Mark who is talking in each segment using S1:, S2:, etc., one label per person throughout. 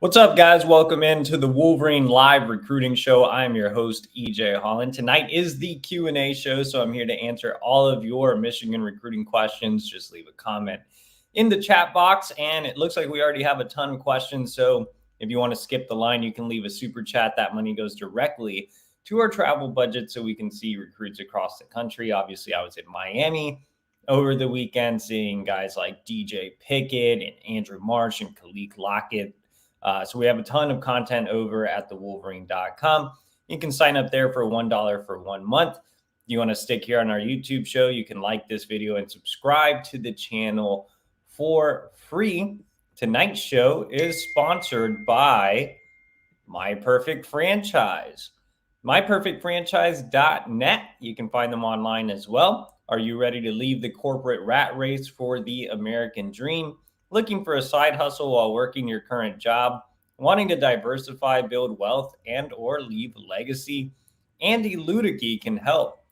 S1: What's up, guys? Welcome into the Wolverine Live Recruiting Show. I'm your host, EJ Holland. Tonight is the Q&A show, so I'm here to answer all of your Michigan recruiting questions. Just leave a comment in the chat box, and it looks like we already have a ton of questions, so if you want to skip the line, you can leave a super chat. That money goes directly to our travel budget so we can see recruits across the country. Obviously, I was in Miami over the weekend seeing guys like DJ Pickett and Andrew Marsh and Khalid Lockett. So we have a ton of content over at thewolverine.com. You can sign up there for $1 for 1 month. If you want to stick here on our YouTube show, you can like this video and subscribe to the channel for free. Tonight's show is sponsored by My Perfect Franchise. MyPerfectFranchise.net. You can find them online as well. Are you ready to leave the corporate rat race for the American dream? Looking for a side hustle while working your current job? Wanting to diversify, build wealth, and or leave a legacy? Andy Ludicky can help.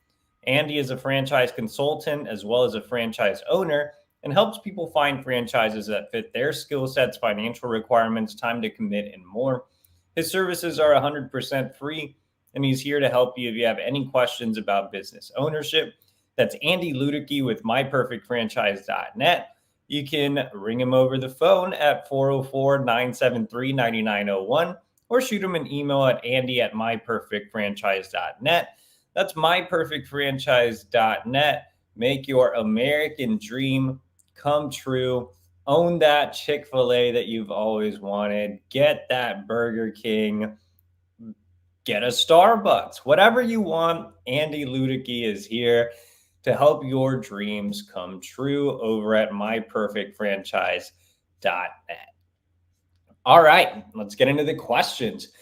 S1: Andy is a franchise consultant as well as a franchise owner and helps people find franchises that fit their skill sets, financial requirements, time to commit, and more. His services are 100% free, and he's here to help you if you have any questions about business ownership. That's Andy Ludicky with MyPerfectFranchise.net. You can ring him over the phone at 404-973-9901 or shoot him an email at andy@myperfectfranchise.net. That's myperfectfranchise.net. Make your American dream come true. Own that Chick-fil-A that you've always wanted. Get that Burger King. Get a Starbucks. Whatever you want, Andy Ludicky is here to help your dreams come true over at myperfectfranchise.net. All right, let's get into the questions.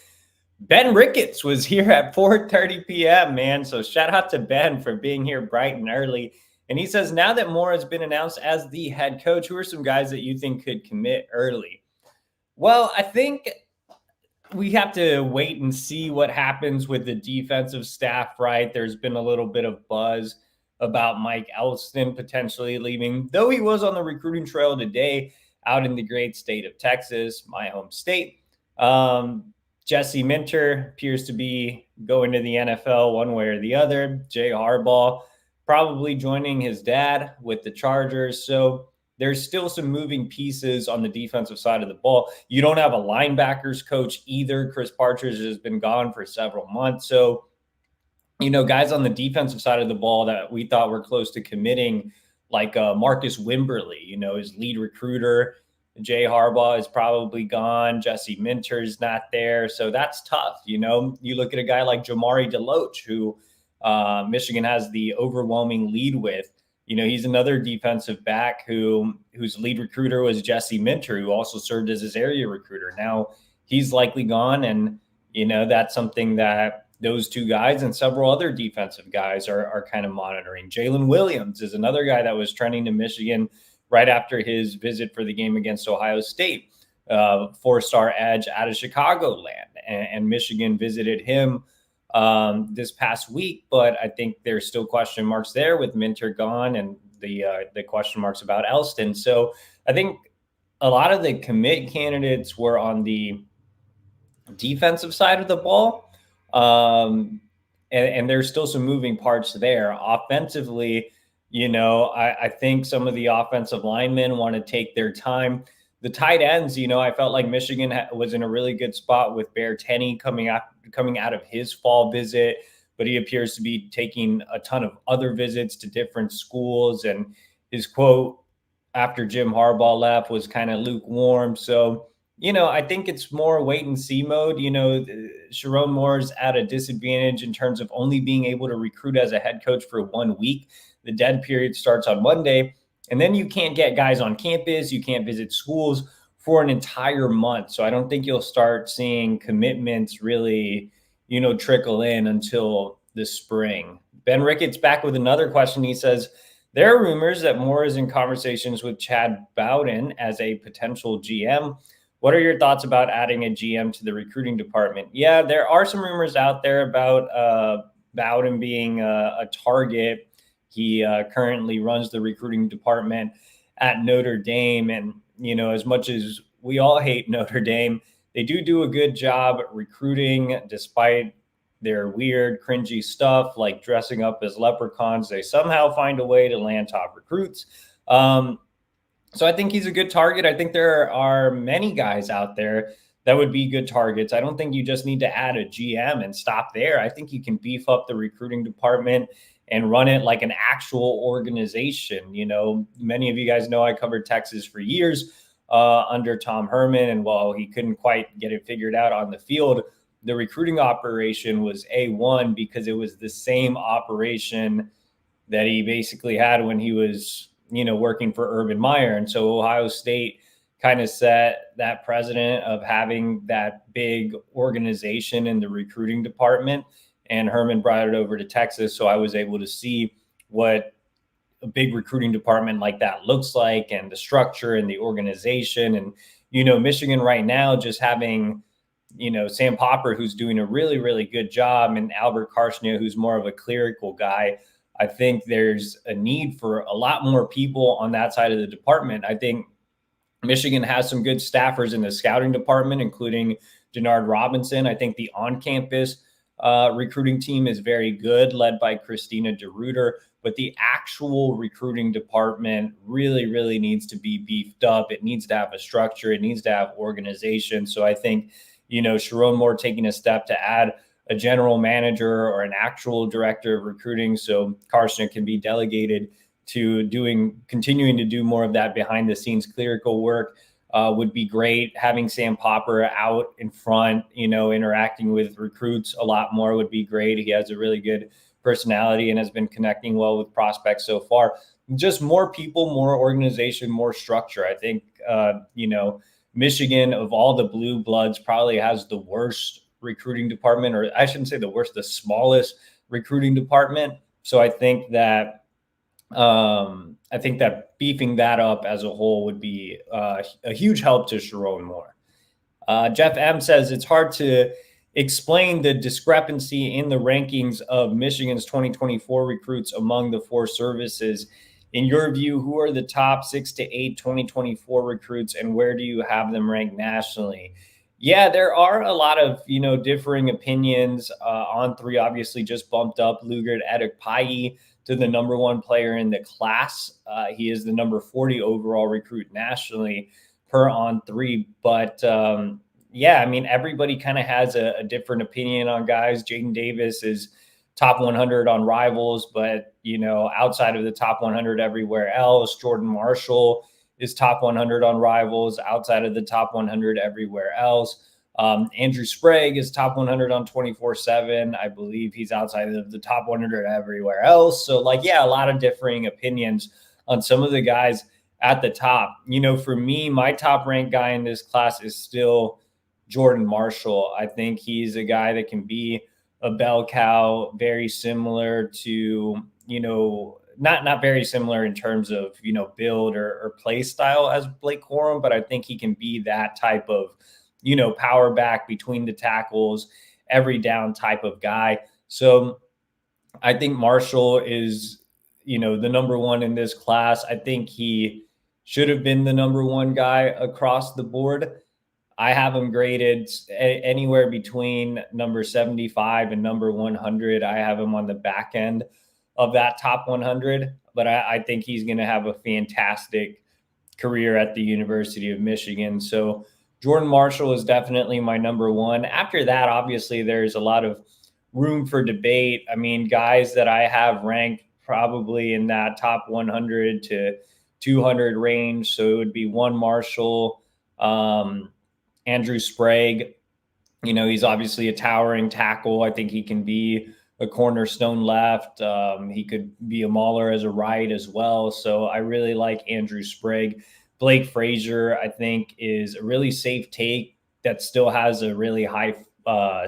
S1: Ben Ricketts was here at 4:30 p.m., man. So shout out to Ben for being here bright and early. And he says, now that Moore has been announced as the head coach, who are some guys that you think could commit early? Well, I think we have to wait and see what happens with the defensive staff, right? There's been a little bit of buzz about Mike Elston potentially leaving, though he was on the recruiting trail today out in the great state of Texas, my home state. Jesse Minter appears to be going to the NFL one way or the other. Jay Harbaugh probably joining his dad with the Chargers. So there's still some moving pieces on the defensive side of the ball. You don't have a linebackers coach either. Chris Partridge has been gone for several months. So guys on the defensive side of the ball that we thought were close to committing, like Marcus Wimberly, his lead recruiter. Jay Harbaugh is probably gone. Jesse Minter's not there. So that's tough. You look at a guy like Jamari Deloach, who Michigan has the overwhelming lead with. He's another defensive back whose lead recruiter was Jesse Minter, who also served as his area recruiter. Now he's likely gone. And, that's something that those two guys and several other defensive guys are kind of monitoring. Jalen Williams is another guy that was trending to Michigan right after his visit for the game against Ohio State, 4-star edge out of Chicagoland. And Michigan visited him this past week, but I think there's still question marks there with Minter gone and the question marks about Elston. So I think a lot of the commit candidates were on the defensive side of the ball. And there's still some moving parts there. Offensively, I think some of the offensive linemen want to take their time. The tight ends, I felt like Michigan was in a really good spot with Bear Tenney coming out of his fall visit, but he appears to be taking a ton of other visits to different schools. And his quote after Jim Harbaugh left was kind of lukewarm. So, I think it's more wait and see mode. Sharon Moore's at a disadvantage in terms of only being able to recruit as a head coach for 1 week. The dead period starts on Monday, and then you can't get guys on campus. You can't visit schools for an entire month. So I don't think you'll start seeing commitments really, trickle in until the spring. Ben Ricketts back with another question. He says, there are rumors that Moore is in conversations with Chad Bowden as a potential GM. What are your thoughts about adding a GM to the recruiting department? Yeah, there are some rumors out there about Bowden being a target. He currently runs the recruiting department at Notre Dame. And, as much as we all hate Notre Dame, they do a good job recruiting despite their weird, cringy stuff like dressing up as leprechauns. They somehow find a way to land top recruits. So I think he's a good target. I think there are many guys out there that would be good targets. I don't think you just need to add a GM and stop there. I think you can beef up the recruiting department and run it like an actual organization. You know, many of you guys know I covered Texas for years under Tom Herman, and while he couldn't quite get it figured out on the field, the recruiting operation was A1 because it was the same operation that he basically had when he was, working for Urban Meyer. And so Ohio State kind of set that precedent of having that big organization in the recruiting department. And Herman brought it over to Texas. So I was able to see what a big recruiting department like that looks like, and the structure and the organization. And, Michigan right now, just having, Sam Popper, who's doing a really, really good job, and Albert Karshnia, who's more of a clerical guy. I think there's a need for a lot more people on that side of the department. I think Michigan has some good staffers in the scouting department, including Denard Robinson. I think the on-campus recruiting team is very good, led by Christina DeRuiter. But the actual recruiting department really, really needs to be beefed up. It needs to have a structure. It needs to have organization. So I think, Sharon Moore taking a step to add a general manager or an actual director of recruiting, so Karshnia can be delegated to continuing to do more of that behind the scenes clerical work would be great. Having Sam Popper out in front, interacting with recruits a lot more would be great. He has a really good personality and has been connecting well with prospects so far. Just more people, more organization, more structure. I think, Michigan, of all the blue bloods, probably has the worst recruiting department, or I shouldn't say the worst, the smallest recruiting department. So I think that beefing that up as a whole would be a huge help to Sharon Moore. Jeff M says it's hard to explain the discrepancy in the rankings of Michigan's 2024 recruits among the four services. In your view, who are the top 6 to 8 2024 recruits, and where do you have them ranked nationally? Yeah, there are a lot of, differing opinions. On3 obviously just bumped up Lugard Edekpayi to the number one player in the class. He is the number 40 overall recruit nationally per On3. But everybody kind of has a different opinion on guys. Jaden Davis is top 100 on Rivals, but, outside of the top 100 everywhere else. Jordan Marshall is top 100 on Rivals, outside of the top 100 everywhere else. Andrew Sprague is top 100 on 24/7. I believe he's outside of the top 100 everywhere else. So a lot of differing opinions on some of the guys at the top. For me, my top ranked guy in this class is still Jordan Marshall. I think he's a guy that can be a bell cow, very similar to, not very similar in terms of, build or play style as Blake Corum, but I think he can be that type of, power back between the tackles, every down type of guy. So I think Marshall is, the number one in this class. I think he should have been the number one guy across the board. I have him graded anywhere between number 75 and number 100. I have him on the back end of that top 100, but I think he's going to have a fantastic career at the University of Michigan. So Jordan Marshall is definitely my number one. After that, obviously, there's a lot of room for debate. I mean, guys that I have ranked probably in that top 100 to 200 range. So it would be one Marshall, Andrew Sprague. He's obviously a towering tackle. I think he can be a cornerstone left. He could be a mauler as a right as well. So I really like Andrew Sprague. Blake Frazier, I think, is a really safe take that still has a really high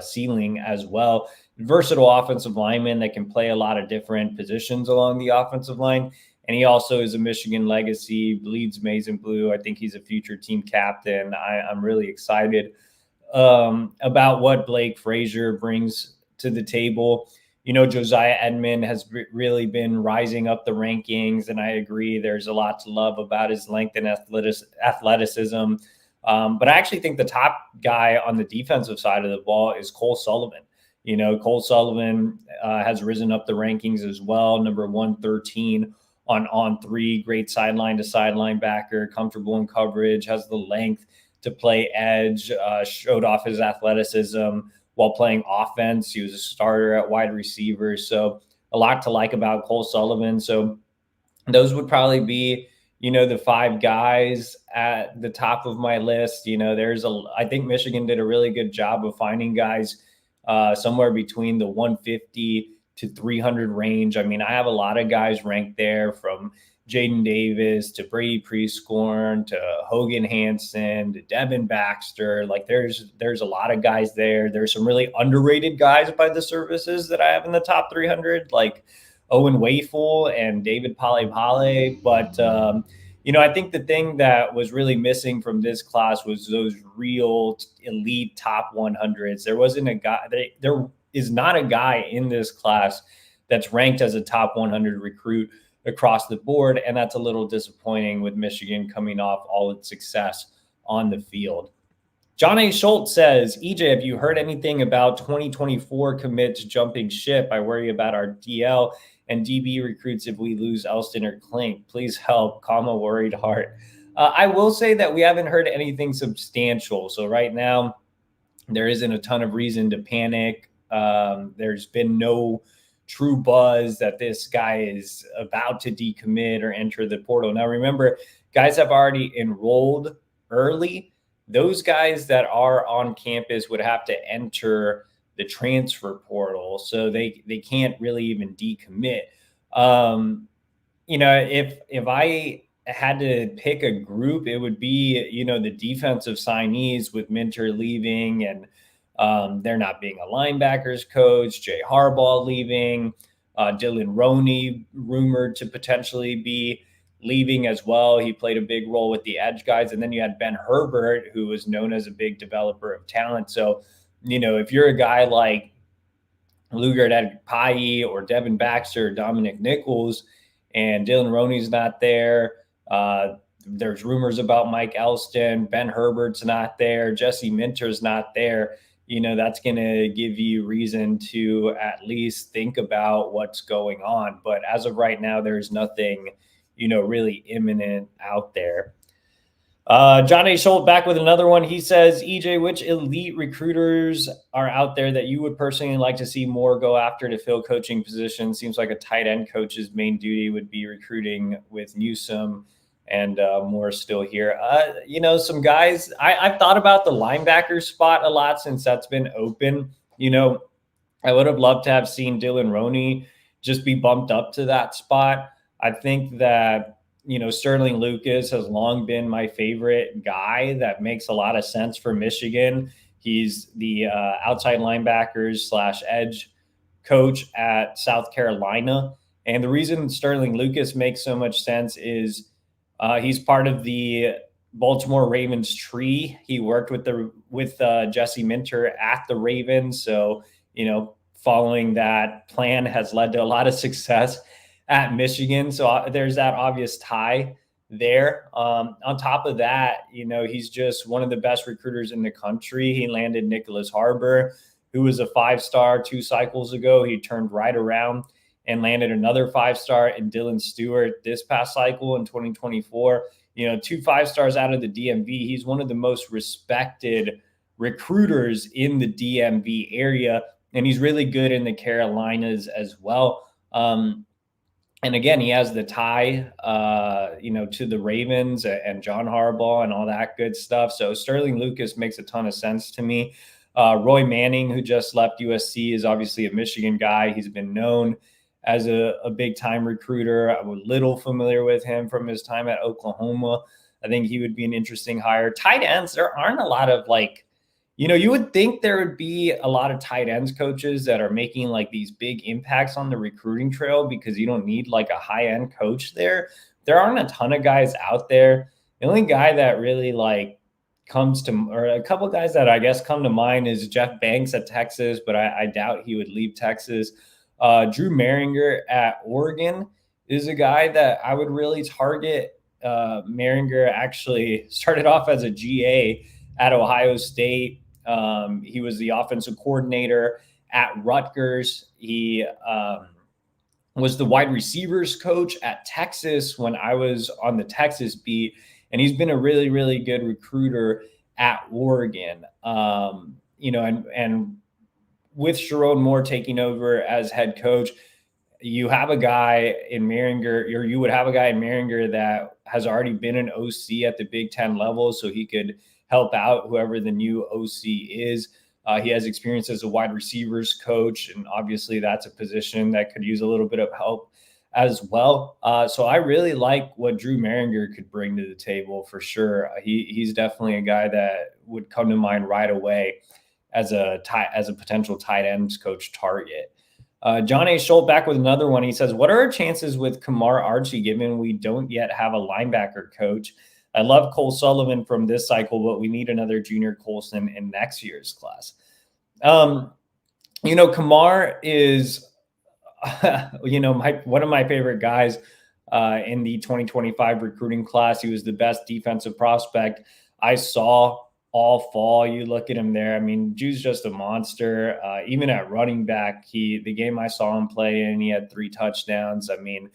S1: ceiling as well. Versatile offensive lineman that can play a lot of different positions along the offensive line. And he also is a Michigan legacy, bleeds maize and blue. I think he's a future team captain. I'm really excited about what Blake Frazier brings to the table. Josiah Edmond has really been rising up the rankings, and I agree there's a lot to love about his length and athleticism. But I actually think the top guy on the defensive side of the ball is Cole Sullivan. Cole Sullivan has risen up the rankings as well. Number 113 on three, great sideline to sideline backer, comfortable in coverage, has the length to play edge, showed off his athleticism while playing offense. He was a starter at wide receiver. So a lot to like about Cole Sullivan. So those would probably be, the five guys at the top of my list. I think Michigan did a really good job of finding guys somewhere between the 150 to 300 range. I mean, I have a lot of guys ranked there, from Jaden Davis to Brady Prescorn to Hogan Hansen to Devin Baxter. Like there's a lot of guys there. There's some really underrated guys by the services that I have in the top 300, like Owen Wayful and David Pale. But I think the thing that was really missing from this class was those real elite top 100s. There wasn't a guy. There is not a guy in this class that's ranked as a top 100 recruit across the board, and that's a little disappointing with Michigan coming off all its success on the field. John A. Schultz says, EJ, have you heard anything about 2024 commits jumping ship? I worry about our DL and DB recruits if we lose Elston or Klink. Please help, worried Hart. I will say that we haven't heard anything substantial. So right now, there isn't a ton of reason to panic. There's been no true buzz that this guy is about to decommit or enter the portal. Now, remember, guys have already enrolled early. Those guys that are on campus would have to enter the transfer portal, so they can't really even decommit. If I had to pick a group, it would be, the defensive signees with Minter leaving and there not being a linebackers coach, Jay Harbaugh leaving, Dylan Roney rumored to potentially be leaving as well. He played a big role with the edge guys. And then you had Ben Herbert, who was known as a big developer of talent. So, if you're a guy like Lugard Adpayi or Devin Baxter or Dominic Nichols and Dylan Roney's not there, there's rumors about Mike Elston, Ben Herbert's not there, Jesse Minter's not there, that's going to give you reason to at least think about what's going on. But as of right now, there's nothing, really imminent out there. John A. Schultz back with another one. He says, EJ, which elite recruiters are out there that you would personally like to see more go after to fill coaching positions? Seems like a tight end coach's main duty would be recruiting with Newsome and more still here. Some guys, I've thought about the linebacker spot a lot since that's been open. I would have loved to have seen Dylan Roney just be bumped up to that spot. I think that, Sterling Lucas has long been my favorite guy. That makes a lot of sense for Michigan. He's the outside linebackers / edge coach at South Carolina. And the reason Sterling Lucas makes so much sense is he's part of the Baltimore Ravens tree. He worked with Jesse Minter at the Ravens. So, following that plan has led to a lot of success at Michigan. So there's that obvious tie there. On top of that, he's just one of the best recruiters in the country. He landed Nicholas Harbor, who was a 5-star 2 cycles ago. He turned right around and landed another 5-star in Dylan Stewart this past cycle in 2024. 2 5-stars out of the DMV. He's one of the most respected recruiters in the DMV area, and he's really good in the Carolinas as well. And again, he has the tie, to the Ravens and John Harbaugh and all that good stuff. So Sterling Lucas makes a ton of sense to me. Roy Manning, who just left USC, is obviously a Michigan guy. He's been known as a big-time recruiter. I'm a little familiar with him from his time at Oklahoma. I think he would be an interesting hire. Tight ends, there aren't a lot of you would think there would be a lot of tight ends coaches that are making these big impacts on the recruiting trail because you don't need a high-end coach there. There aren't a ton of guys out there. The only guy that really comes to, or a couple of guys that I guess come to mind, is Jeff Banks at Texas, but I doubt he would leave Texas. Drew Maringer at Oregon is a guy that I would really target Maringer actually started off as a GA at Ohio State. He was the offensive coordinator at Rutgers. He was the wide receivers coach at Texas when I was on the Texas beat. And he's been a really, really good recruiter at Oregon. And with Sharon Moore taking over as head coach, you have a guy in Maringer, or you would have a guy in Maringer that has already been an OC at the Big Ten level, so he could help out whoever the new OC is. He has experience as a wide receivers coach, and obviously that's a position that could use a little bit of help as well. So I really like what Drew Maringer could bring to the table for sure. He's definitely a guy that would come to mind right away as a potential tight ends coach target. John A. Schultz back with another one. He says, what are our chances with Kamar Archie, given we don't yet have a linebacker coach? I love Cole Sullivan from this cycle, but we need another junior Colson in next year's class. Kamar is, one of my favorite guys in the 2025 recruiting class. He was the best defensive prospect I saw all fall. You look at him there. I mean, Drew's just a monster. Even at running back, the game I saw him play in, he had 3 touchdowns. I mean,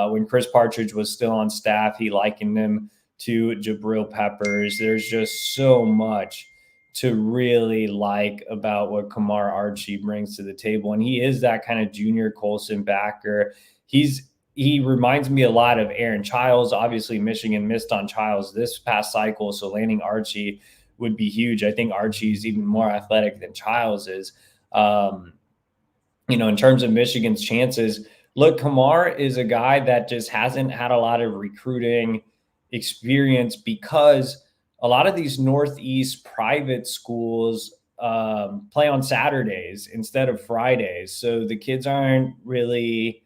S1: when Chris Partridge was still on staff, he likened him to Jabril Peppers. There's just so much to really like about what Kamar Archie brings to the table. And he is that kind of junior Colson backer. He reminds me a lot of Aaron Childs. Obviously, Michigan missed on Childs this past cycle, so landing Archie would be huge. I think Archie is even more athletic than Childs is. In terms of Michigan's chances, look, Kamar is a guy that just hasn't had a lot of recruiting experience because a lot of these Northeast private schools play on Saturdays instead of Fridays. So the kids aren't really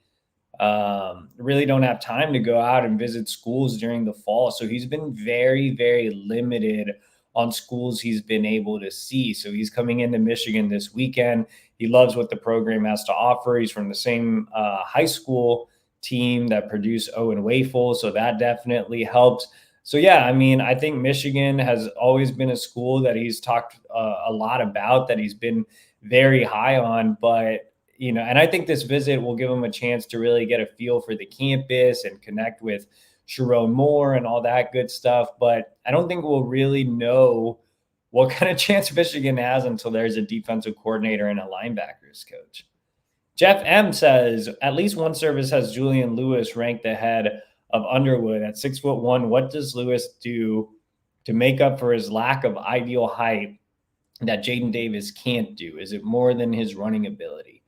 S1: don't have time to go out and visit schools during the fall. So he's been very, very limited on schools he's been able to see. So he's coming into Michigan this weekend. He loves what the program has to offer. He's from the same high school team that produced Owen Wafel. So that definitely helps. So, yeah, I mean, I think Michigan has always been a school that he's talked a lot about, that he's been very high on. But, and I think this visit will give him a chance to really get a feel for the campus and connect with Sharon Moore and all that good stuff. But I don't think we'll really know what kind of chance Michigan has until there's a defensive coordinator and a linebackers coach. Jeff M says, at least one service has Julian Lewis ranked ahead of Underwood at 6'1". What does Lewis do to make up for his lack of ideal height that Jaden Davis can't do? Is it more than his running ability?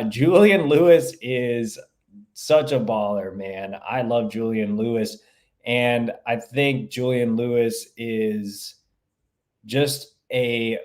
S1: Julian Lewis is such a baller, man. I love Julian Lewis. And I think Julian Lewis is just a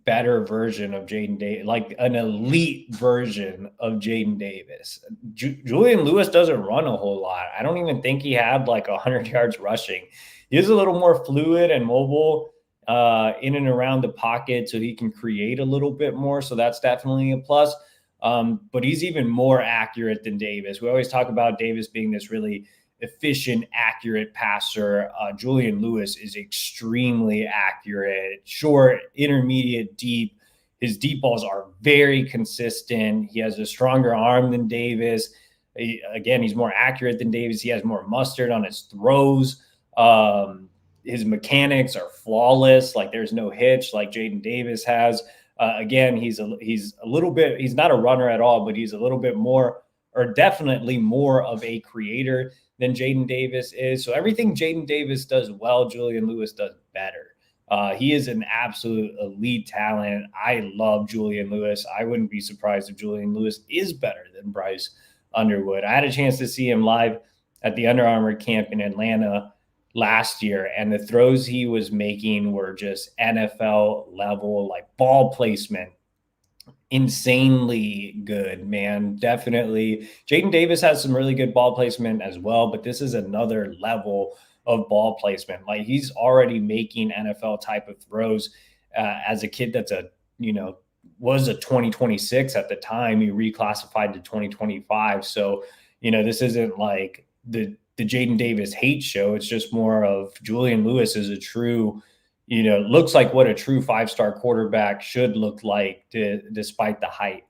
S1: better version of Jaden Davis, like an elite version of Jaden Davis. Julian Lewis doesn't run a whole lot. I don't even think he had like 100 yards rushing. He is a little more fluid and mobile in and around the pocket, so he can create a little bit more. So that's definitely a plus. But he's even more accurate than Davis. We always talk about Davis being this really efficient, accurate passer. Julian Lewis is extremely accurate, short, intermediate, deep. His deep balls are very consistent. He has a stronger arm than Davis. He's more accurate than Davis. He has more mustard on his throws. His mechanics are flawless. Like there's no hitch like Jaden Davis has. He's a little bit, he's not a runner at all, but he's a little bit more, or definitely more of a creator than Jaden Davis is. So everything Jaden Davis does well, Julian Lewis does better. He is an absolute elite talent. I love Julian Lewis. I wouldn't be surprised if Julian Lewis is better than Bryce Underwood. I had a chance to see him live at the Under Armour camp in Atlanta last year, and the throws he was making were just NFL level, like ball placement, insanely good, man. Definitely. Jaden Davis has some really good ball placement as well, but this is another level of ball placement. Like he's already making NFL type of throws as a kid that's was a 2026 at the time. He reclassified to 2025. So, this isn't like the the Jaden Davis hate show. It's just more of Julian Lewis is a true, looks like what a true 5-star quarterback should look like despite the height.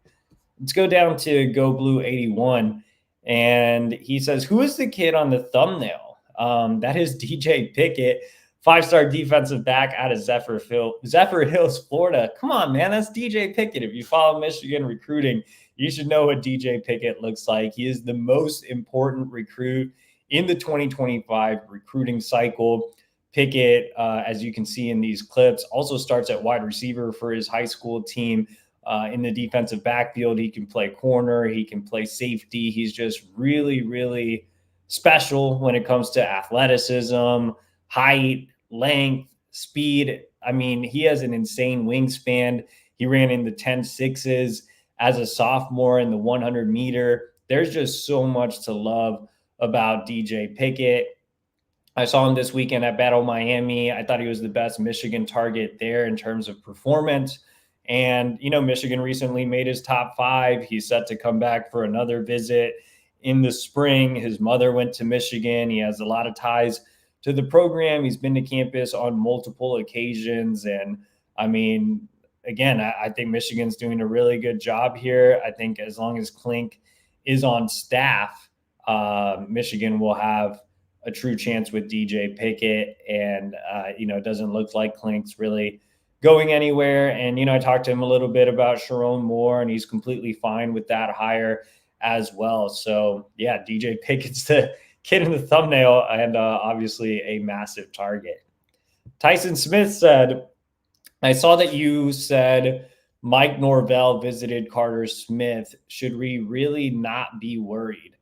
S1: Let's go down to Go Blue 81. And he says, who is the kid on the thumbnail? That is DJ Pickett, 5-star defensive back out of Zephyr Hills, Florida. Come on, man. That's DJ Pickett. If you follow Michigan recruiting, you should know what DJ Pickett looks like. He is the most important recruit in the 2025 recruiting cycle. Pickett, as you can see in these clips, also starts at wide receiver for his high school team. In the defensive backfield, he can play corner, he can play safety. He's just really, really special when it comes to athleticism, height, length, speed. I mean, he has an insane wingspan. He ran in the 10.6s as a sophomore in the 100 meter. There's just so much to love about DJ Pickett. I saw him this weekend at Battle Miami. I thought he was the best Michigan target there in terms of performance. And, Michigan recently made his top 5. He's set to come back for another visit in the spring. His mother went to Michigan. He has a lot of ties to the program. He's been to campus on multiple occasions. And I mean, again, I think Michigan's doing a really good job here. I think as long as Klink is on staff, Michigan will have a true chance with DJ Pickett. And, it doesn't look like Klink's really going anywhere. And, I talked to him a little bit about Sharon Moore, and he's completely fine with that hire as well. So, yeah, DJ Pickett's the kid in the thumbnail and obviously a massive target. Tyson Smith said, I saw that you said Mike Norvell visited Carter Smith. Should we really not be worried?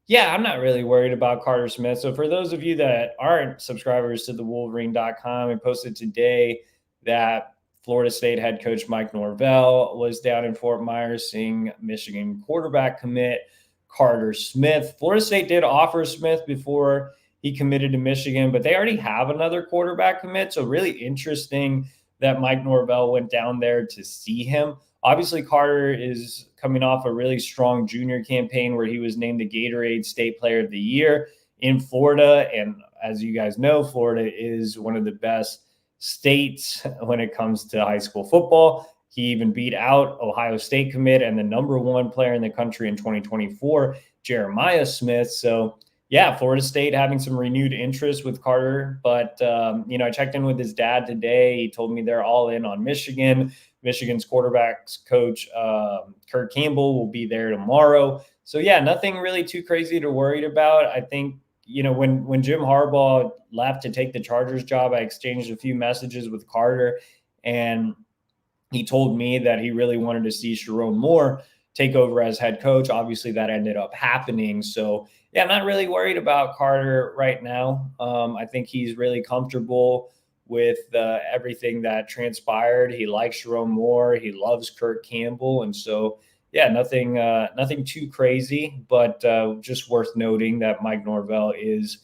S1: Yeah, I'm not really worried about Carter Smith. So for those of you that aren't subscribers to thewolverine.com, I posted today that Florida State head coach Mike Norvell was down in Fort Myers seeing Michigan quarterback commit Carter Smith. Florida State did offer Smith before he committed to Michigan, but they already have another quarterback commit. So really interesting that Mike Norvell went down there to see him. Obviously, Carter is coming off a really strong junior campaign where he was named the Gatorade State Player of the Year in Florida. And as you guys know, Florida is one of the best states when it comes to high school football. He even beat out Ohio State commit and the number 1 player in the country in 2024, Jeremiah Smith. So, yeah, Florida State having some renewed interest with Carter. But, I checked in with his dad today. He told me they're all in on Michigan. Michigan's quarterbacks coach, Kurt Campbell, will be there tomorrow. So, yeah, nothing really too crazy to worry about. I think, when Jim Harbaugh left to take the Chargers job, I exchanged a few messages with Carter, and he told me that he really wanted to see Sharon Moore take over as head coach. Obviously, that ended up happening. So, yeah, I'm not really worried about Carter right now. I think he's really comfortable with everything that transpired. He likes Sharon Moore. He loves Kurt Campbell. And so, yeah, nothing too crazy, but just worth noting that Mike Norvell is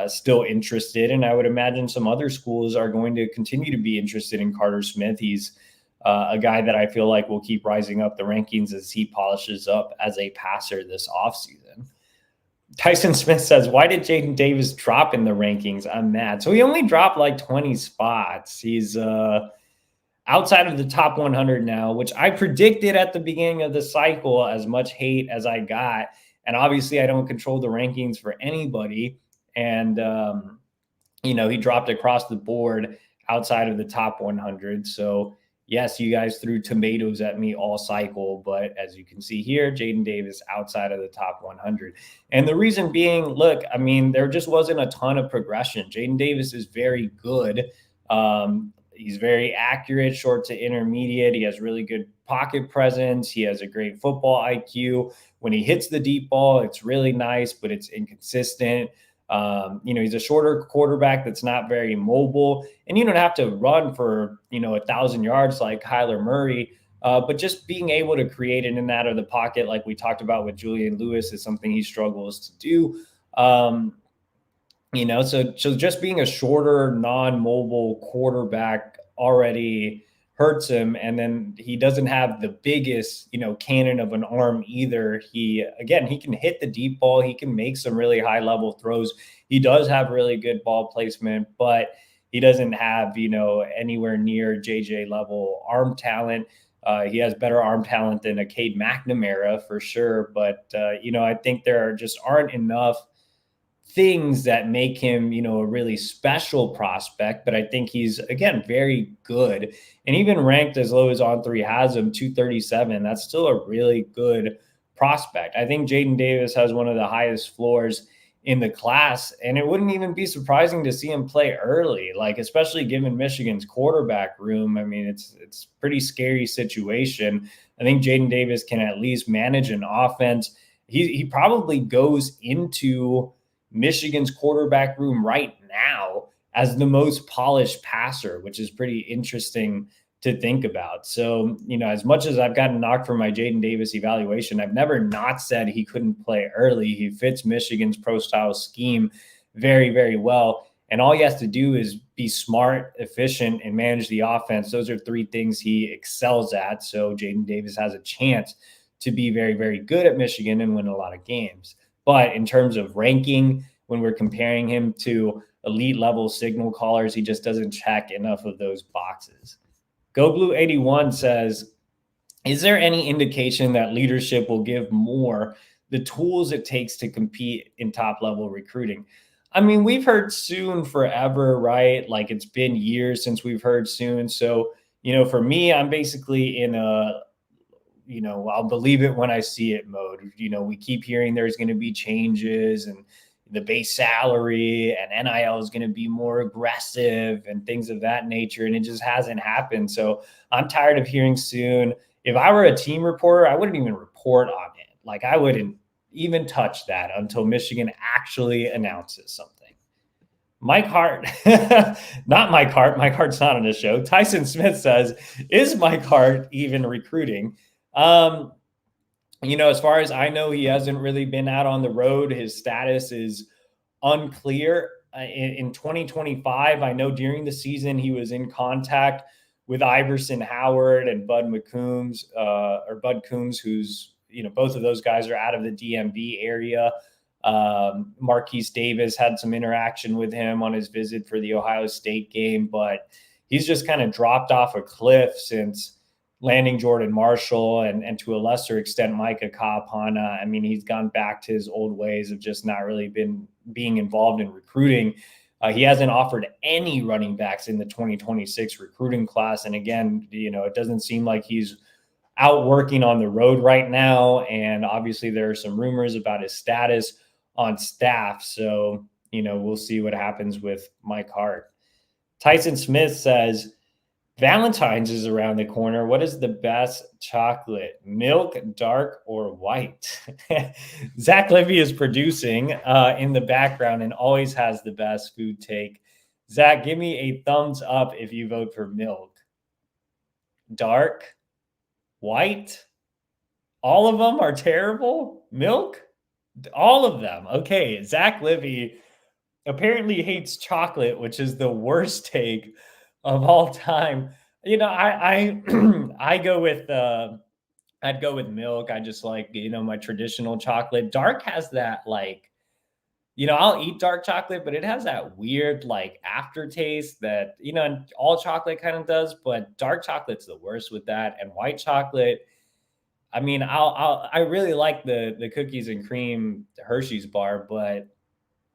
S1: still interested. And I would imagine some other schools are going to continue to be interested in Carter Smith. He's a guy that I feel like will keep rising up the rankings as he polishes up as a passer this offseason. Tyson Smith says, why did Jaden Davis drop in the rankings? I'm mad. So he only dropped like 20 spots. He's outside of the top 100 now, which I predicted at the beginning of the cycle, as much hate as I got. And obviously I don't control the rankings for anybody. And, he dropped across the board outside of the top 100. So, yes, you guys threw tomatoes at me all cycle, but as you can see here, Jaden Davis outside of the top 100. And the reason being, look, I mean, there just wasn't a ton of progression. Jaden Davis is very good. He's very accurate, short to intermediate. He has really good pocket presence. He has a great football IQ. When he hits the deep ball, it's really nice, but it's inconsistent. He's a shorter quarterback that's not very mobile, and you don't have to run for, 1,000 yards like Kyler Murray. But just being able to create in and out of the pocket, like we talked about with Julian Lewis, is something he struggles to do. So just being a shorter, non-mobile quarterback already hurts him. And then he doesn't have the biggest, cannon of an arm either. He can hit the deep ball. He can make some really high level throws. He does have really good ball placement, but he doesn't have, anywhere near JJ level arm talent. He has better arm talent than a Cade McNamara for sure. But, I think there just aren't enough things that make him, a really special prospect. But I think he's, again, very good. And even ranked as low as On3 has him, 237, that's still a really good prospect. I think Jaden Davis has one of the highest floors in the class, and it wouldn't even be surprising to see him play early, like especially given Michigan's quarterback room. I mean, it's pretty scary situation. I think Jaden Davis can at least manage an offense. He probably goes into Michigan's quarterback room right now as the most polished passer, which is pretty interesting to think about. So, as much as I've gotten knocked for my Jaden Davis evaluation, I've never not said he couldn't play early. He fits Michigan's pro style scheme very, very well. And all he has to do is be smart, efficient, and manage the offense. Those are three things he excels at. So Jaden Davis has a chance to be very, very good at Michigan and win a lot of games. But in terms of ranking, when we're comparing him to elite level signal callers, he just doesn't check enough of those boxes. Go Blue 81 says, is there any indication that leadership will give more the tools it takes to compete in top level recruiting? I mean, we've heard soon forever, right? Like it's been years since we've heard soon. So, for me, I'm basically in a, I'll believe it when I see it mode. We keep hearing there's going to be changes and the base salary and NIL is going to be more aggressive and things of that nature. And it just hasn't happened. So I'm tired of hearing soon. If I were a team reporter, I wouldn't even report on it. Like I wouldn't even touch that until Michigan actually announces something. Mike Hart, not Mike Hart. Mike Hart's not on this show. Tyson Smith says, is Mike Hart even recruiting? As far as I know, he hasn't really been out on the road. His status is unclear. In 2025, I know during the season he was in contact with Iverson Howard and Bud Coombs, who's, both of those guys are out of the DMV area. Marquise Davis had some interaction with him on his visit for the Ohio State game, but he's just kind of dropped off a cliff since landing Jordan Marshall and to a lesser extent, Micah Kapana. I mean, he's gone back to his old ways of just not really being involved in recruiting. He hasn't offered any running backs in the 2026 recruiting class. And again, it doesn't seem like he's out working on the road right now. And obviously there are some rumors about his status on staff. So, we'll see what happens with Mike Hart. Tyson Smith says, Valentine's is around the corner. What is the best chocolate? Milk, dark, or white? Zach Livy is producing in the background and always has the best food take. Zach, give me a thumbs up if you vote for milk. Dark, white, all of them are terrible. Milk, all of them. Okay, Zach Livy apparently hates chocolate, which is the worst take of all time. I I go with I'd go with milk. I just like, my traditional chocolate. Dark has that like, I'll eat dark chocolate, but it has that weird like aftertaste that, all chocolate kind of does, but dark chocolate's the worst with that. And white chocolate, I mean, I really like the cookies and cream Hershey's bar, but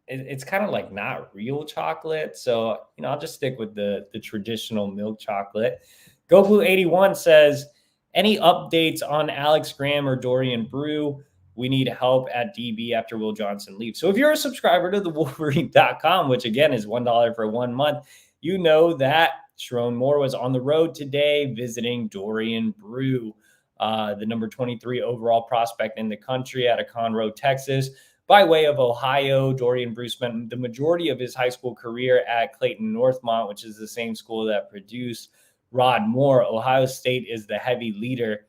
S1: it's kind of like not real chocolate. So, I'll just stick with the traditional milk chocolate. Go Blue 81 says, any updates on Alex Graham or Dorian Brew? We need help at DB after Will Johnson leaves. So if you're a subscriber to thewolverine.com, which again is $1 for 1 month, you know that Sharon Moore was on the road today visiting Dorian Brew, the number 23 overall prospect in the country out of Conroe, Texas. By way of Ohio, Dorian Brew spent the majority of his high school career at Clayton Northmont, which is the same school that produced Rod Moore. Ohio State is the heavy leader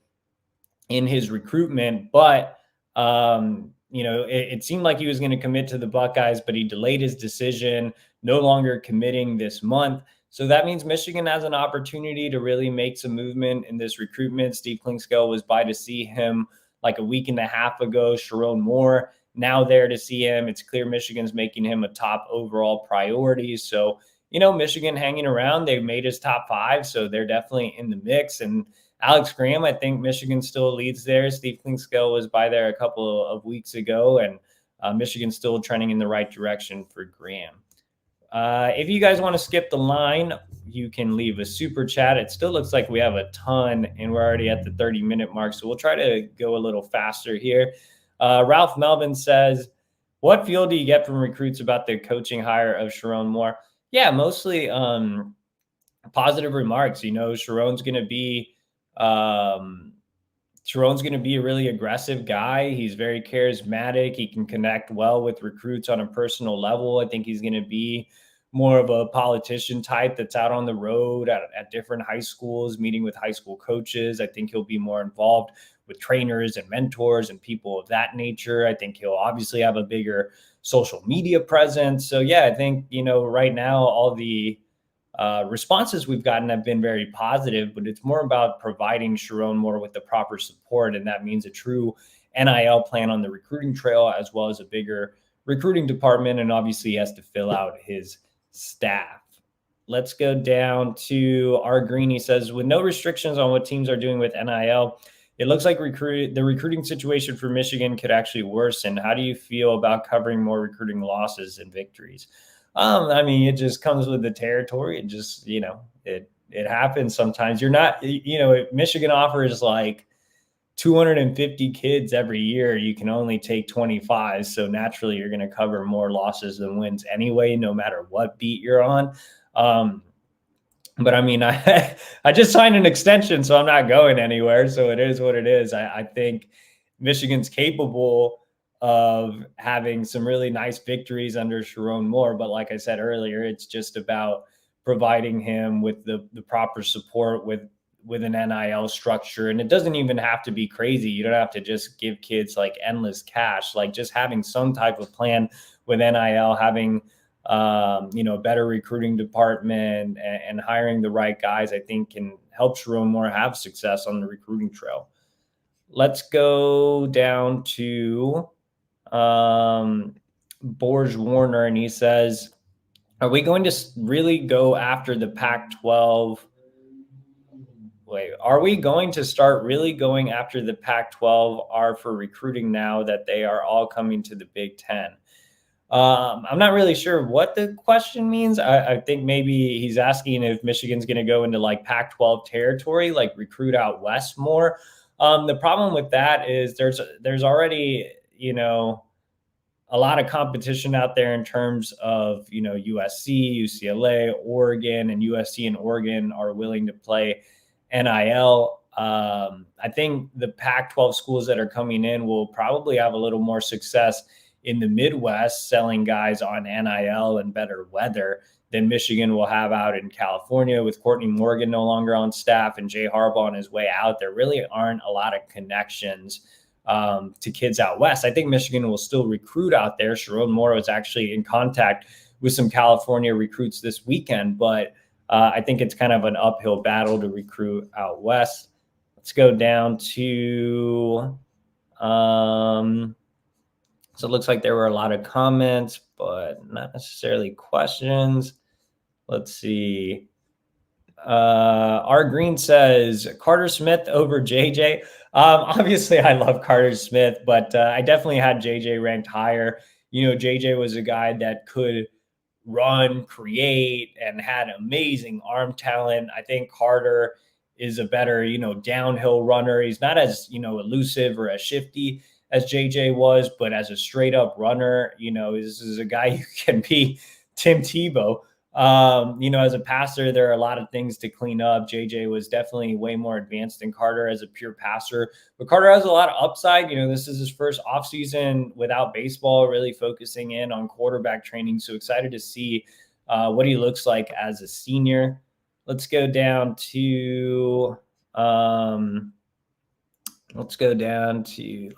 S1: in his recruitment, but it seemed like he was going to commit to the Buckeyes, but he delayed his decision, no longer committing this month. So that means Michigan has an opportunity to really make some movement in this recruitment. Steve Klingscale was by to see him like a week and a half ago. Sharon Moore now there to see him. It's clear Michigan's making him a top overall priority. So, Michigan hanging around. They've made his top 5, so they're definitely in the mix. And Alex Graham, I think Michigan still leads there. Steve Klingscale was by there a couple of weeks ago, and Michigan's still trending in the right direction for Graham. If you guys want to skip the line, you can leave a super chat. It still looks like we have a ton, and we're already at the 30-minute mark, so we'll try to go a little faster here. Ralph Melvin says, what feel do you get from recruits about the coaching hire of Sharon Moore? Yeah, mostly positive remarks. Sharon's going to be a really aggressive guy. He's very charismatic. He can connect well with recruits on a personal level. I think he's going to be more of a politician type that's out on the road at different high schools, meeting with high school coaches. I think he'll be more involved with trainers and mentors and people of that nature. I think he'll obviously have a bigger social media presence. So yeah, I think, right now all the responses we've gotten have been very positive, but it's more about providing Sharon Moore with the proper support. And that means a true NIL plan on the recruiting trail, as well as a bigger recruiting department. And obviously he has to fill out his staff. Let's go down to R Green. He says, with no restrictions on what teams are doing with NIL, it looks like the recruiting situation for Michigan could actually worsen. How do you feel about covering more recruiting losses and victories? It just comes with the territory. It just, it happens sometimes. You're not, Michigan offers like 250 kids every year. You can only take 25. So naturally you're going to cover more losses than wins anyway, no matter what beat you're on. But I just signed an extension, so I'm not going anywhere. So it is what it is. I think Michigan's capable of having some really nice victories under Sharon Moore. But like I said earlier, it's just about providing him with the proper support with an NIL structure. And it doesn't even have to be crazy. You don't have to just give kids like endless cash, like just having some type of plan with NIL, having better recruiting department and hiring the right guys, I think can help Sharon Moore have success on the recruiting trail. Let's go down to Borge Warner, and he says, are we going to really go after the Pac-12? Are we going to start really going after the Pac-12 are for recruiting now that they are all coming to the Big Ten? I'm not really sure what the question means. I think maybe he's asking if Michigan's going to go into like Pac-12 territory, like recruit out west more. The problem with that is there's already, a lot of competition out there in terms of, USC, UCLA, Oregon, and USC and Oregon are willing to play NIL. I think the Pac-12 schools that are coming in will probably have a little more success in the Midwest selling guys on NIL and better weather than Michigan will have out in California with Courtney Morgan no longer on staff and Jay Harbaugh on his way out. There really aren't a lot of connections to kids out west. I think Michigan will still recruit out there. Sharon Moore was actually in contact with some California recruits this weekend, but I think it's kind of an uphill battle to recruit out west. Let's go down to so it looks like there were a lot of comments, but not necessarily questions. Let's see. R Green says Carter Smith over JJ. Obviously, I love Carter Smith, but I definitely had JJ ranked higher. JJ was a guy that could run, create, and had amazing arm talent. I think Carter is a better, downhill runner. He's not as, elusive or as shifty as JJ was, but as a straight up runner, this is a guy who can be Tim Tebow. As a passer, there are a lot of things to clean up. JJ was definitely way more advanced than Carter as a pure passer, but Carter has a lot of upside. This is his first offseason without baseball, really focusing in on quarterback training. So excited to see what he looks like as a senior. Let's go down to,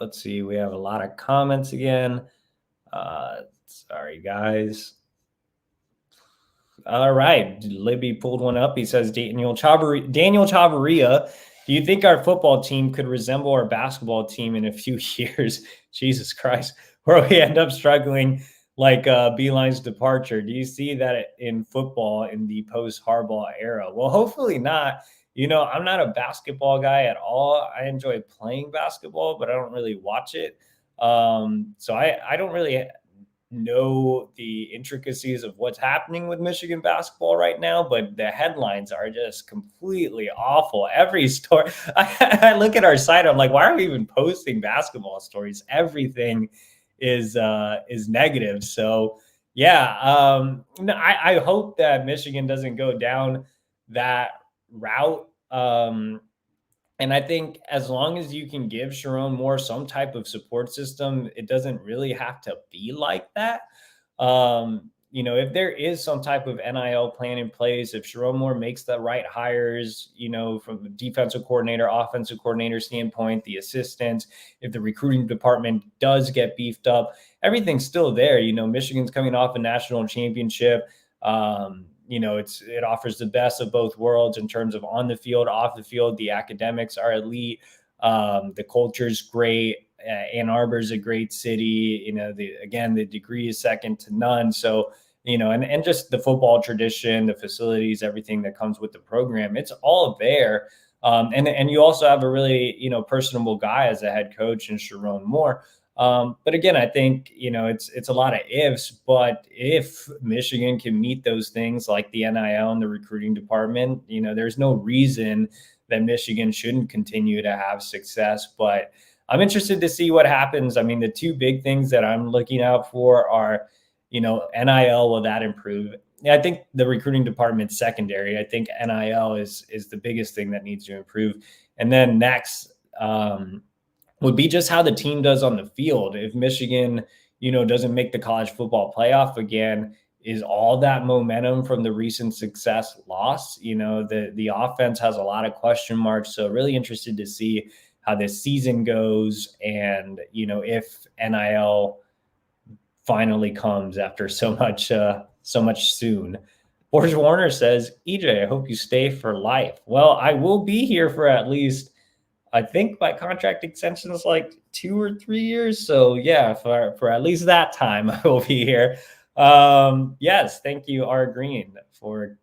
S1: let's see, we have a lot of comments again. Sorry, guys. All right. Libby pulled one up. He says, Daniel Chavarria, do you think our football team could resemble our basketball team in a few years? Jesus Christ, where we end up struggling like Beeline's departure. Do you see that in football in the post-Harbaugh era? Well, hopefully not. I'm not a basketball guy at all. I enjoy playing basketball, but I don't really watch it. So I don't really know the intricacies of what's happening with Michigan basketball right now, but the headlines are just completely awful. Every story, I look at our site, I'm like, why are we even posting basketball stories? Everything is negative. So yeah, no, I hope that Michigan doesn't go down that route. And I think as long as you can give Sharon Moore some type of support system, it doesn't really have to be like that. If there is some type of NIL plan in place, if Sharon Moore makes the right hires, from the defensive coordinator, offensive coordinator standpoint, the assistants, if the recruiting department does get beefed up, everything's still there. Michigan's coming off a national championship. It offers the best of both worlds in terms of on the field, off the field. The academics are elite. The culture's great. Ann Arbor's a great city. The degree is second to none. So, and just the football tradition, the facilities, everything that comes with the program, it's all there. And you also have a really, personable guy as a head coach in Sharon Moore. But again, I think, it's a lot of ifs, but if Michigan can meet those things like the NIL and the recruiting department, there's no reason that Michigan shouldn't continue to have success. But I'm interested to see what happens. I mean, the two big things that I'm looking out for are, NIL, will that improve? I think the recruiting department's secondary. I think NIL is the biggest thing that needs to improve. And then next, would be just how the team does on the field. If Michigan, doesn't make the college football playoff again, is all that momentum from the recent success lost? The offense has a lot of question marks. So really interested to see how this season goes and, if NIL finally comes after so much soon. Borges Warner says, EJ, I hope you stay for life. Well, I will be here for at least, I think my contract extension is like 2 or 3 years. So yeah, for at least that time, I will be here. Yes, thank you, R. Green, for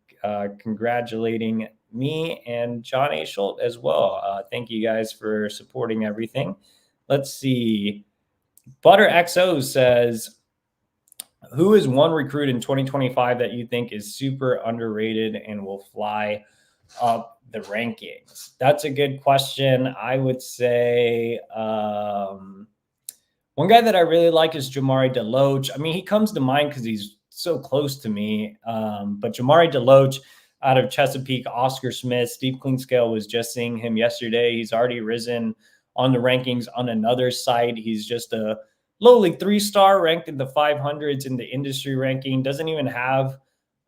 S1: congratulating me and John A. Schultz as well. Thank you guys for supporting everything. Let's see. Butter XO says, who is one recruit in 2025 that you think is super underrated and will fly up the rankings? That's a good question. I would say one guy that I really like is Jamari Deloach. I mean, he comes to mind because he's so close to me. But Jamari Deloach out of Chesapeake, Oscar Smith, Steve Cleanscale was just seeing him yesterday. He's already risen on the rankings on another site. He's just a lowly 3-star ranked in the 500s in the industry ranking. Doesn't even have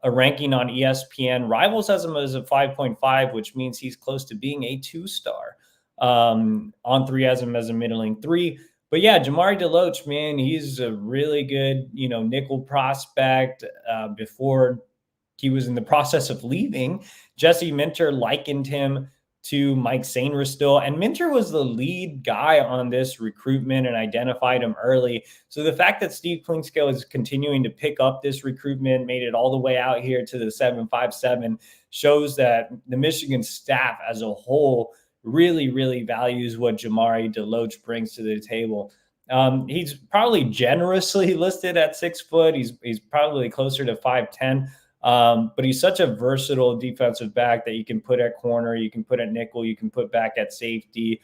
S1: a ranking on ESPN. Rivals has him as a 5.5, which means he's close to being a 2-star. On3 has him as a middling 3. But yeah, Jamari Deloach, man, he's a really good, nickel prospect. Before he was in the process of leaving, Jesse Minter likened him to Mike Sainristil, and Minter was the lead guy on this recruitment and identified him early. So the fact that Steve Cleanscale is continuing to pick up this recruitment, made it all the way out here to the 757, shows that the Michigan staff as a whole really, really values what Jamari Deloach brings to the table. He's probably generously listed at 6 foot. He's probably closer to 5'10". But he's such a versatile defensive back that you can put at corner, you can put at nickel, you can put back at safety.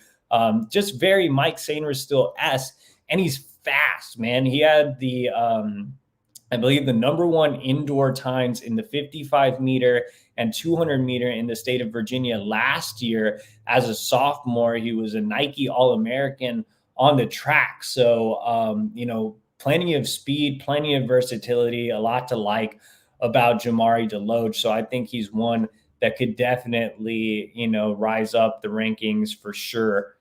S1: Just very Mike Sainristil-esque, and he's fast, man. He had the, I believe, the #1 indoor times in the 55-meter and 200-meter in the state of Virginia last year. As a sophomore, he was a Nike All-American on the track. So, plenty of speed, plenty of versatility, a lot to like about Jamari Deloach. So I think he's one that could definitely, rise up the rankings for sure.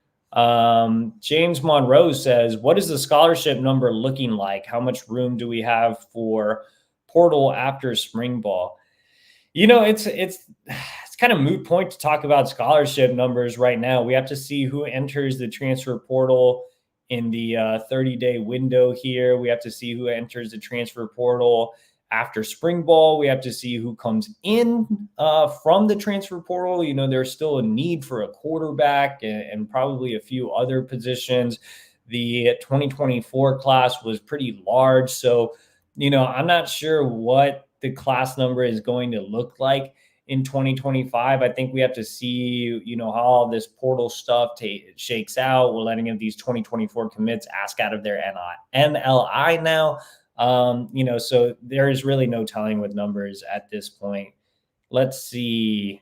S1: James Monroe says, what is the scholarship number looking like? How much room do we have for portal after spring ball? It's kind of moot point to talk about scholarship numbers right now. We have to see who enters the transfer portal in the 30-day window here. We have to see who enters the transfer portal after spring ball. We have to see who comes in from the transfer portal. There's still a need for a quarterback and probably a few other positions. The 2024 class was pretty large. So, I'm not sure what the class number is going to look like in 2025. I think we have to see, how all this portal stuff shakes out. We're letting of these 2024 commits ask out of their NLI now. So there is really no telling with numbers at this point. Let's see.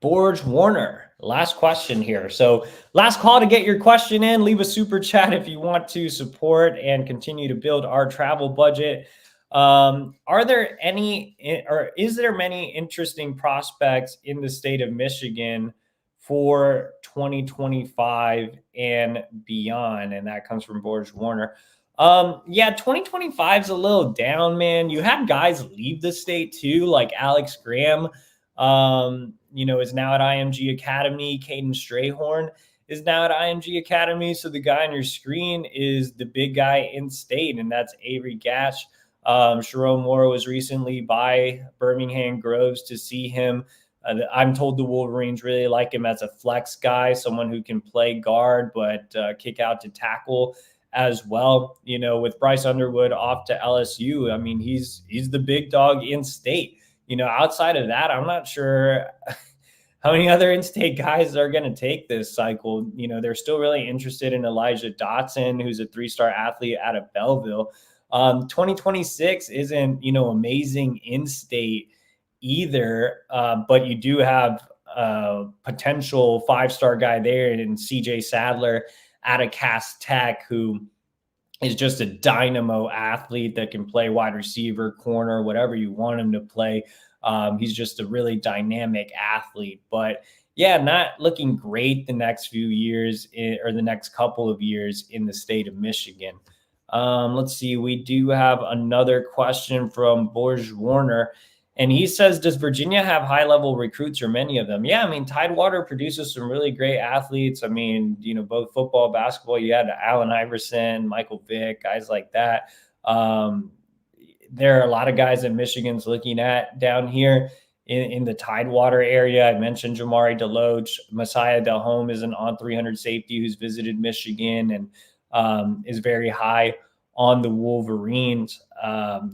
S1: Borge Warner, last question here. So last call to get your question in. Leave a super chat if you want to support and continue to build our travel budget. Are there any, or is there many interesting prospects in the state of Michigan for 2025 and beyond? And that comes from Borge Warner. 2025 is a little down, man. You had guys leave the state too, like Alex Graham, is now at IMG Academy. Caden Strayhorn is now at IMG Academy. So the guy on your screen is the big guy in state, and that's Avery Gatch. Sharon Moore was recently by Birmingham Groves to see him. I'm told the Wolverines really like him as a flex guy, someone who can play guard but kick out to tackle as well. With Bryce Underwood off to LSU, I mean, he's the big dog in state. Outside of that, I'm not sure how many other in-state guys are going to take this cycle. They're still really interested in Elijah Dotson, who's a 3-star athlete out of Belleville. 2026 isn't, amazing in-state either, but you do have a potential 5-star guy there in CJ Sadler out of Cass Tech, who is just a dynamo athlete that can play wide receiver, corner, whatever you want him to play. He's just a really dynamic athlete, but not looking great the next few years or the next couple of years in the state of Michigan. Let's see. We do have another question from Borge Warner, and he says, does Virginia have high-level recruits or many of them? Yeah, I mean, Tidewater produces some really great athletes. I mean, both football, basketball. You had Allen Iverson, Michael Vick, guys like that. There are a lot of guys that Michigan's looking at down here in the Tidewater area. I mentioned Jamari Deloach. Messiah Delhomme is an on-300 safety who's visited Michigan and is very high on the Wolverines.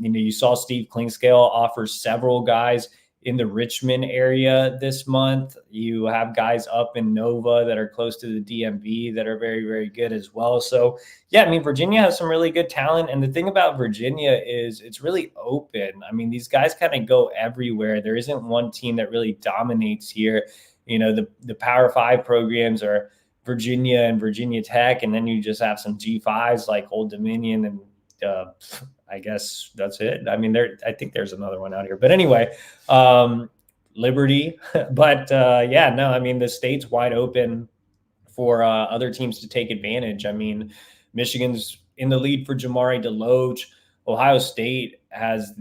S1: You saw Steve Klingscale offer several guys in the Richmond area this month. You have guys up in Nova that are close to the DMV that are very, very good as well. So, Virginia has some really good talent. And the thing about Virginia is it's really open. I mean, these guys kind of go everywhere. There isn't one team that really dominates here. The Power 5 programs are Virginia and Virginia Tech, and then you just have some G5s like Old Dominion, and I guess that's it. I mean, I think there's another one out here, but anyway, Liberty. But the state's wide open for other teams to take advantage. I mean, Michigan's in the lead for Jamari Deloach. Ohio State has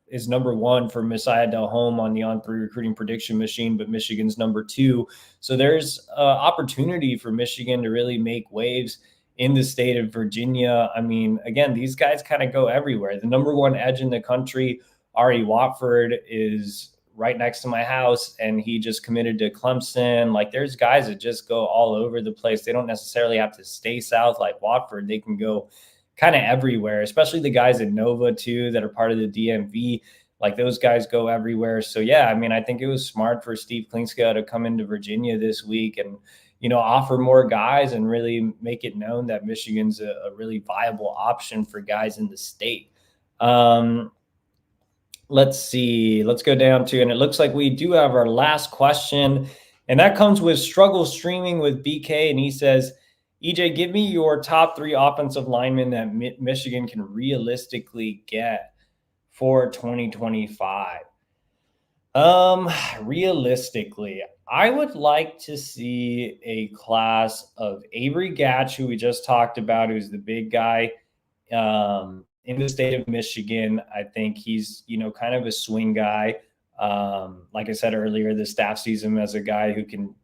S1: is number 1 for Messiah Delhomme on the On3 recruiting prediction machine, but Michigan's number 2. So there's opportunity for Michigan to really make waves in the state of Virginia. I mean, again, these guys kind of go everywhere. The number 1 edge in the country, Ari Watford, is right next to my house, and he just committed to Clemson. Like, there's guys that just go all over the place. They don't necessarily have to stay south like Watford. They can go kind of everywhere, especially the guys in Nova too that are part of the DMV. Like, those guys go everywhere. So I think it was smart for Steve Klingscale to come into Virginia this week and offer more guys and really make it known that Michigan's a really viable option for guys in the state. Let's see. Let's go down to, and it looks like we do have our last question, and that comes with Struggle Streaming with BK, and he says, EJ, give me your top 3 offensive linemen that Michigan can realistically get for 2025. Realistically, I would like to see a class of Avery Gatch, who we just talked about, who's the big guy in the state of Michigan. I think he's, kind of a swing guy. Like I said earlier, the staff sees him as a guy who can,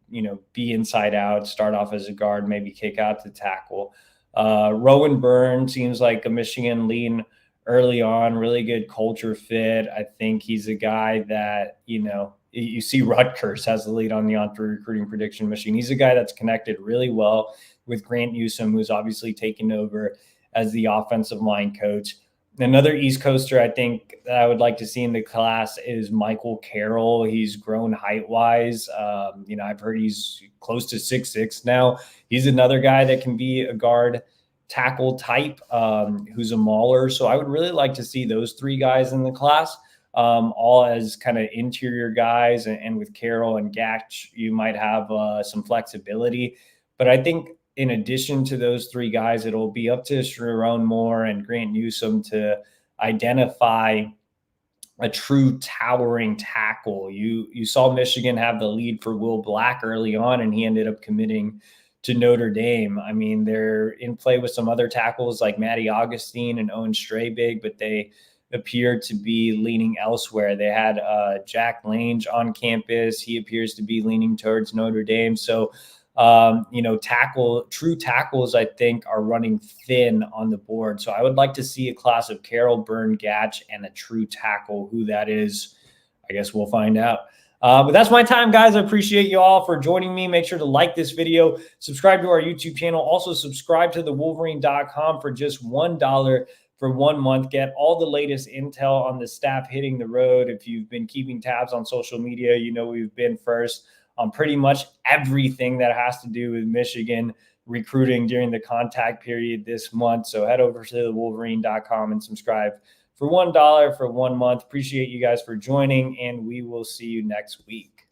S1: be inside out, start off as a guard, maybe kick out to tackle. Rowan Byrne seems like a Michigan lean early on, really good culture fit. I think he's a guy that, you see Rutgers has the lead on the on-field recruiting prediction machine. He's a guy that's connected really well with Grant Newsome, who's obviously taken over as the offensive line coach. Another East Coaster I think that I would like to see in the class is Michael Carroll. He's grown height-wise. I've heard he's close to 6'6" now. He's another guy that can be a guard tackle type, who's a mauler. So I would really like to see those three guys in the class, all as kind of interior guys. And with Carroll and Gatch, you might have some flexibility. But I think in addition to those three guys, it'll be up to Sharon Moore and Grant Newsome to identify a true towering tackle. You saw Michigan have the lead for Will Black early on, and he ended up committing to Notre Dame. I mean, they're in play with some other tackles like Matty Augustine and Owen Strabig, but they appear to be leaning elsewhere. They had Jack Lange on campus. He appears to be leaning towards Notre Dame. So, true tackles, I think, are running thin on the board. So I would like to see a class of Carroll, Byrne, Gatch, and a true tackle. Who that is, I guess we'll find out. But that's my time, guys. I appreciate you all for joining me. Make sure to like this video, subscribe to our YouTube channel. Also subscribe to thewolverine.com for just $1 for 1 month. Get all the latest intel on the staff hitting the road. If you've been keeping tabs on social media, we've been first on pretty much everything that has to do with Michigan recruiting during the contact period this month. So head over to thewolverine.com and subscribe for $1 for 1 month. Appreciate you guys for joining, and we will see you next week.